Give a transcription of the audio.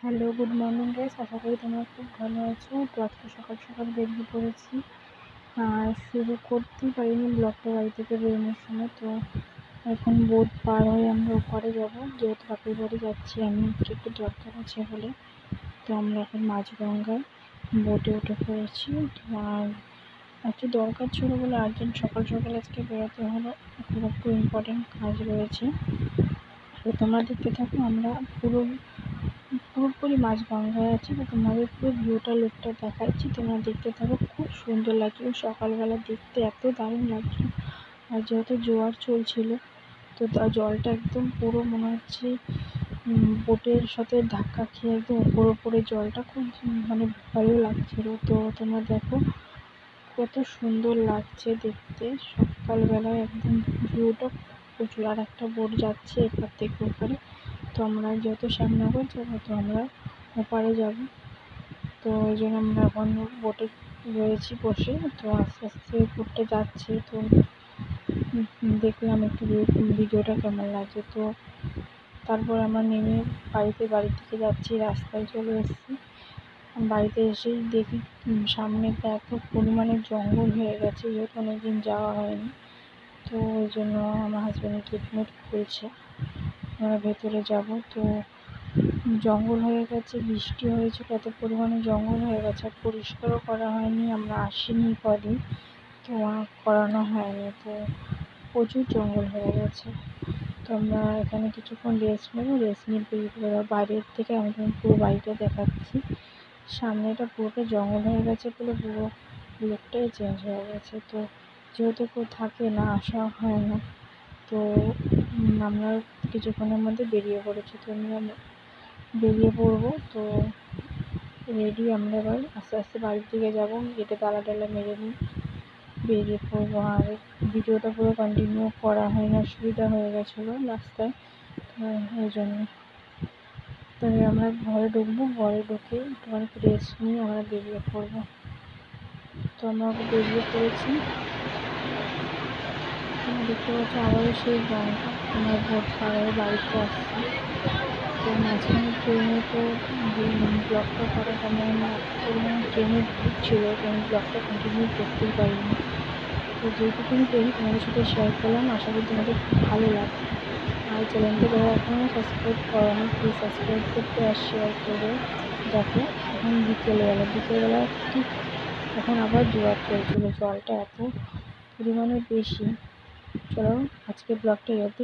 Hello, good morning guys. আশা করি তোমরা খুব ভালো আছো। তো আজকে সকাল সকাল বেরিয়ে পড়েছি। শুরু করতেই পারিনি ব্লগটা বাড়ি থেকে বেরোনোর সময়। তো এখন বোট পার হয়ে আমরা ওপারে যাবো, যেহেতু বাপের বাড়ি যাচ্ছি আমি, একটু দরকার আছে বলে। তো আমরা এখন মাঝগঙ্গায় বোটে উঠে পড়েছি। আর একটু দরকার ছিল বলে আর্জেন্ট সকাল সকাল আজকে বেরোতে হলো, খুব একটু ইম্পর্টেন্ট কাজ রয়েছে। তো তোমরা দেখতে থাকো, আমরা পুরোপুরি মাঝগঙ্গায় আছি। তো তোমাদের পুরো ভিউটা লুকটা দেখাচ্ছি, তোমরা দেখতে থাকো। খুব সুন্দর লাগছিল সকালবেলা দেখতে, এত দারুণ লাগছিল। আর যেহেতু জোয়ার চলছিল, তো জলটা একদম পুরো মনে হচ্ছে বোটের সাথে ধাক্কা খেয়ে একদম ওপরে জলটা খুব মানে ভালো লাগছিল। তো তোমরা দেখো কত সুন্দর লাগছে দেখতে সকালবেলায়, একদম ভিউটা প্রচুর। আর একটা বোট যাচ্ছে এপার থেকে ওপারে। তো আমরা যেহেতু শ্যামনগর যাবো, তো আমরা ওপারে যাব। তো ওই জন্য আমরা এখন বোটে রয়েছি বসে। তো আস্তে আস্তে বোটটা যাচ্ছে। তো দেখলাম একটু ভিডিওটা কেমন লাগছে। তো তারপর আমরা নেমে বাড়ি থেকে যাচ্ছি, রাস্তায় চলে এসেছি। বাড়িতে এসেই দেখি সামনেটা এত পরিমাণে জঙ্গল হয়ে গেছে, যেহেতু অনেকদিন যাওয়া হয়নি। তো ওই জন্য আমার হাজব্যান্ড গেট খুলছে, আমরা ভেতরে যাব। তো জঙ্গল হয়ে গেছে, বৃষ্টি হয়েছে, কত পরিমাণে জঙ্গল হয়ে গেছে। আর পরিষ্কারও করা হয়নি, আমরা আসিনি কদিন, তো করানো হয়নি। তো প্রচুর জঙ্গল হয়ে গেছে। তো আমরা এখানে কিছুক্ষণ রেস্ট নেবো, রেস্ট নিয়ে বেরিয়ে পড়বো। বাইরের থেকে আমি তোমার পুরো বাড়িটা দেখাচ্ছি। সামনেটা পুরোটা জঙ্গল হয়ে গেছে বলে পুরো লুকটাই চেঞ্জ হয়ে গেছে। তো যেহেতু কেউ থাকে না, আসা হয় না, তো আমরা কিছুক্ষণের মধ্যে বেরিয়ে পড়েছি। তো আমরা বেরিয়ে পড়বো। তো রেডি, আমরা এবার আস্তে আস্তে বাড়ির দিকে যাবো। গেটে তালা টালা মেরে নিই, বেরিয়ে পড়বো। আর ভিডিওটা পুরো কন্টিনিউ করা হয়নি, অসুবিধা হয়ে গেছিলো রাস্তায়, তো ওই জন্য। তবে আমরা ঘরে ঢুকবো, ঘরে ঢুকে একটুখানি রেস্ট নিয়ে আমরা বেরিয়ে পড়বো। তো আমরা বেরিয়ে পড়েছি। তোমরা দেখতে পাচ্ছ আবারও সেই গঙ্গা, আমরা ভোট পার হয়ে বাড়িতে আসছি। তো মাঝখানে ট্রেনে তো ব্লগটা করা তেমন পরিমাণে ট্রেনের ভিড় ছিল, তো আমি ব্লগটা কন্টিনিউ করতেই পারিনি। তো যেটুকুনি করি তোমাদের সাথে শেয়ার করলাম, আশা করি তোমাদের খুব ভালো লাগবে। আর চ্যানেলটা যারা এখনও সাবস্ক্রাইব করোনি, প্লিজ সাবস্ক্রাইব করতে আর শেয়ার করে দেখো। এখন বিকেলবেলা ঠিক এখন আবার জোয়ার চলছিল, জলটা এত পরিমাণে বেশি। চলো আজকে ব্লগটা এই অবধি।